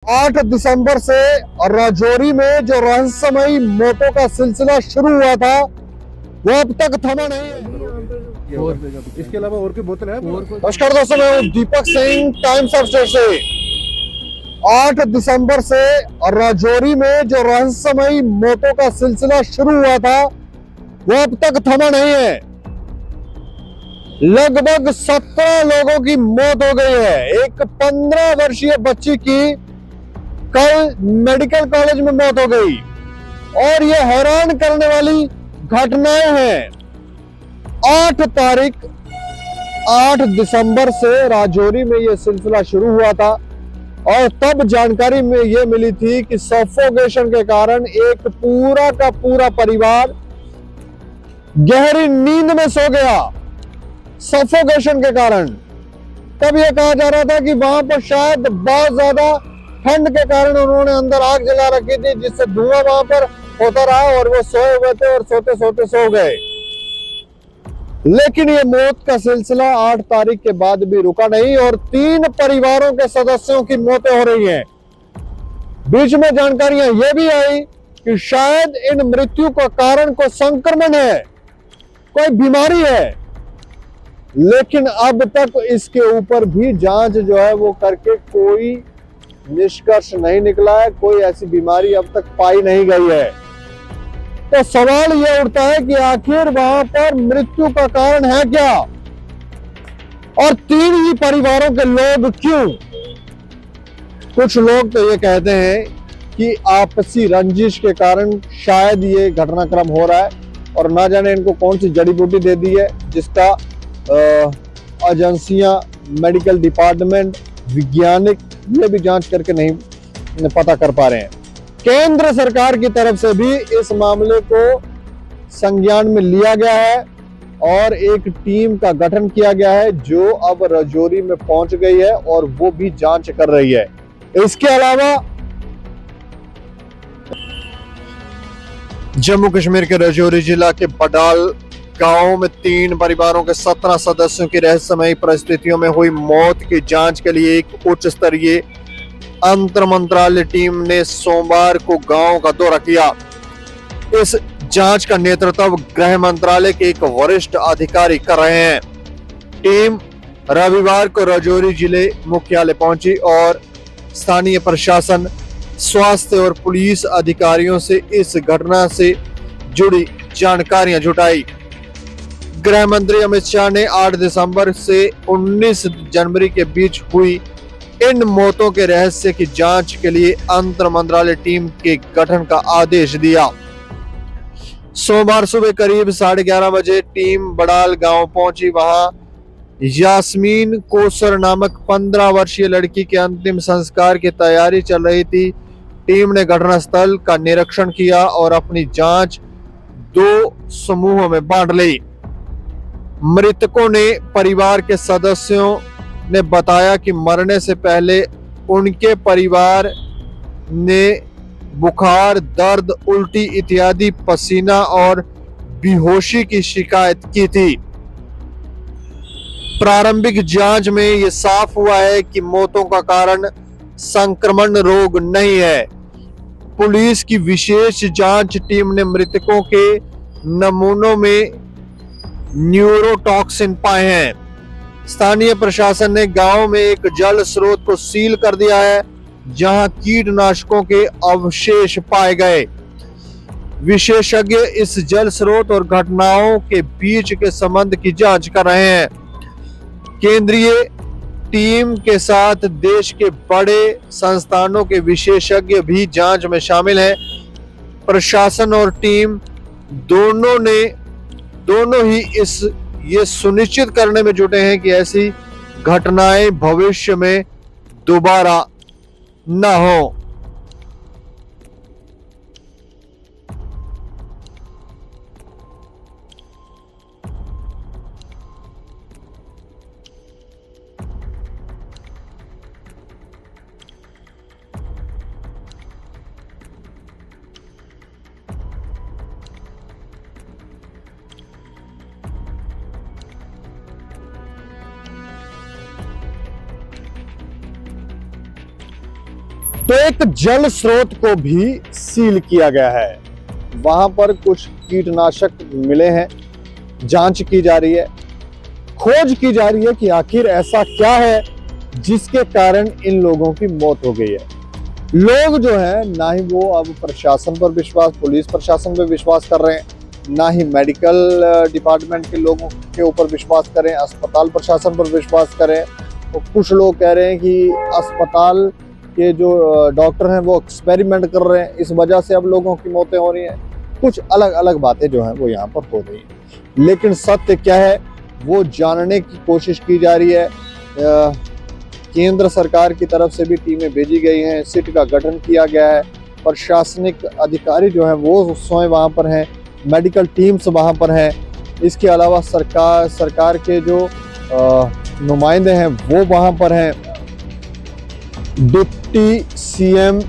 8 दिसंबर से राजौरी में जो रहस्यमयी मौतों का सिलसिला शुरू हुआ था वो अब तक थमा नहीं है। इसके अलावा और कोई बोतल है? नमस्कार दोस्तों, मैं हूं Deepak Singh, times of state से। 8 दिसंबर से राजौरी में जो रहस्यमयी मौतों का सिलसिला शुरू हुआ था वो अब तक थमा नहीं है। लगभग 17 लोगों की मौत हो गई है। एक 15 वर्षीय बच्ची की कल मेडिकल कॉलेज में मौत हो गई और ये हैरान करने वाली घटनाएं हैं। 8 दिसंबर से राजौरी में यह सिलसिला शुरू हुआ था और तब जानकारी में यह मिली थी कि सफोकेशन के कारण एक पूरा का पूरा परिवार गहरी नींद में सो गया सफोकेशन के कारण। तब यह कहा जा रहा था कि वहां पर शायद बहुत ज्यादा ठंड के कारण उन्होंने अंदर आग जला रखी थी, जिससे धुआं वहां पर होता रहा और वो सोए हुए थे और सोते सोते सो गए। लेकिन ये मौत का सिलसिला 8 तारीख के बाद भी रुका नहीं और 3 परिवारों के सदस्यों की मौतें हो रही हैं। बीच में जानकारियां ये भी आई कि शायद इन मृत्यु का कारण कोई संक्रमण है, कोई बीमारी है, लेकिन अब तक इसके ऊपर भी जांच जो है वो करके कोई निष्कर्ष नहीं निकला है। कोई ऐसी बीमारी अब तक पाई नहीं गई है। तो सवाल यह उठता है कि आखिर वहां पर मृत्यु का कारण है क्या और 3 ही परिवारों के लोग क्यों? कुछ लोग तो ये कहते हैं कि आपसी रंजिश के कारण शायद ये घटनाक्रम हो रहा है और ना जाने इनको कौन सी जड़ी बूटी दे दी है जिसका एजेंसियां, मेडिकल डिपार्टमेंट, वैज्ञानिक ये भी जांच करके नहीं पता कर पा रहे हैं। केंद्र सरकार की तरफ से भी इस मामले को संज्ञान में लिया गया है और एक टीम का गठन किया गया है जो अब राजौरी में पहुंच गई है और वो भी जांच कर रही है। इसके अलावा जम्मू कश्मीर के राजौरी जिला के बडाल गांव में 3 परिवारों के 17 सदस्यों की रहस्यमयी परिस्थितियों में हुई मौत की जांच के लिए एक उच्च स्तरीय अंतर मंत्रालय टीम ने सोमवार को गांव का दौरा किया। इस जांच का नेतृत्व गृह मंत्रालय के एक वरिष्ठ अधिकारी कर रहे हैं। टीम रविवार को राजौरी जिले मुख्यालय पहुंची और स्थानीय प्रशासन, स्वास्थ्य और पुलिस अधिकारियों से इस घटना से जुड़ी जानकारियां जुटाई। गृह मंत्री अमित शाह ने 8 दिसंबर से 19 जनवरी के बीच हुई इन मौतों के रहस्य की जांच के लिए अंतर मंत्रालय टीम के गठन का आदेश दिया। सोमवार सुबह करीब 11:30 बजे टीम बडाल गांव पहुंची। वहां यास्मीन कोसर नामक 15 वर्षीय लड़की के अंतिम संस्कार की तैयारी चल रही थी। टीम ने घटनास्थल का निरीक्षण किया और अपनी जांच 2 समूहों में बांट ली। मृतकों ने परिवार के सदस्यों ने बताया कि मरने से पहले उनके परिवार ने बुखार, दर्द, उल्टी इत्यादि, पसीना और बेहोशी की शिकायत की थी। प्रारंभिक जांच में यह साफ हुआ है कि मौतों का कारण संक्रमण रोग नहीं है। पुलिस की विशेष जांच टीम ने मृतकों के नमूनों में न्यूरोटॉक्सिन पाए हैं। स्थानीय प्रशासन ने गांव में एक जल स्रोत को सील कर दिया है जहां कीटनाशकों के अवशेष पाए गए। विशेषज्ञ इस जल स्रोत और घटनाओं के बीच के संबंध की जांच कर रहे हैं। केंद्रीय टीम के साथ देश के बड़े संस्थानों के विशेषज्ञ भी जांच में शामिल हैं। प्रशासन और टीम दोनों ही ये सुनिश्चित करने में जुटे हैं कि ऐसी घटनाएं भविष्य में दोबारा न हो। तो एक जल स्रोत को भी सील किया गया है। वहां पर कुछ कीटनाशक मिले हैं, जांच की जा रही है, खोज की जा रही है कि आखिर ऐसा क्या है जिसके कारण इन लोगों की मौत हो गई है। लोग जो है ना ही वो अब प्रशासन पर विश्वास, पुलिस प्रशासन पर विश्वास कर रहे हैं, ना ही मेडिकल डिपार्टमेंट के लोगों के ऊपर विश्वास करें, अस्पताल प्रशासन पर विश्वास करें। तो कुछ लोग कह रहे हैं कि अस्पताल के जो डॉक्टर हैं वो एक्सपेरिमेंट कर रहे हैं, इस वजह से अब लोगों की मौतें हो रही हैं। कुछ अलग अलग बातें जो हैं वो यहाँ पर हो रही हैं, लेकिन सत्य क्या है वो जानने की कोशिश की जा रही है। केंद्र सरकार की तरफ से भी टीमें भेजी गई हैं, सिट का गठन किया गया है, प्रशासनिक अधिकारी जो हैं वो स्वयं वहाँ पर हैं, मेडिकल टीम्स वहाँ पर हैं। इसके अलावा सरकार के जो नुमाइंदे हैं वो वहाँ पर हैं। डिप्टी सीएम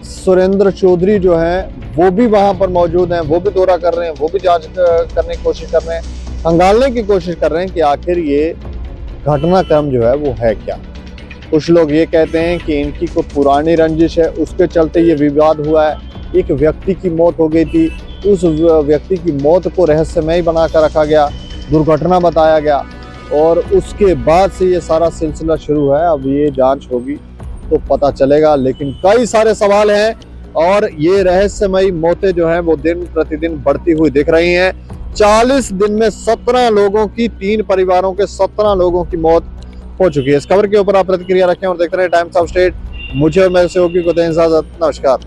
सुरेंद्र चौधरी जो हैं वो भी वहाँ पर मौजूद हैं, वो भी दौरा कर रहे हैं, वो भी जांच करने की कोशिश कर रहे हैं, खंगालने की कोशिश कर रहे हैं कि आखिर ये घटनाक्रम जो है वो है क्या। कुछ लोग ये कहते हैं कि इनकी कोई पुरानी रंजिश है, उसके चलते ये विवाद हुआ है। एक व्यक्ति की मौत हो गई थी, उस व्यक्ति की मौत को रहस्यमय बनाकर रखा गया, दुर्घटना बताया गया और उसके बाद से ये सारा सिलसिला शुरू है। अब ये जांच होगी तो पता चलेगा, लेकिन कई सारे सवाल हैं और ये रहस्यमयी मौतें जो हैं वो दिन प्रतिदिन बढ़ती हुई दिख रही हैं। 40 दिन में 17 लोगों की, 3 परिवारों के 17 लोगों की मौत हो चुकी है। इस खबर के ऊपर आप प्रतिक्रिया रखें और देखते रहे टाइम्स ऑफ स्टेट। मुझे और मेरे सहयोगी को दें इजाजत। नमस्कार।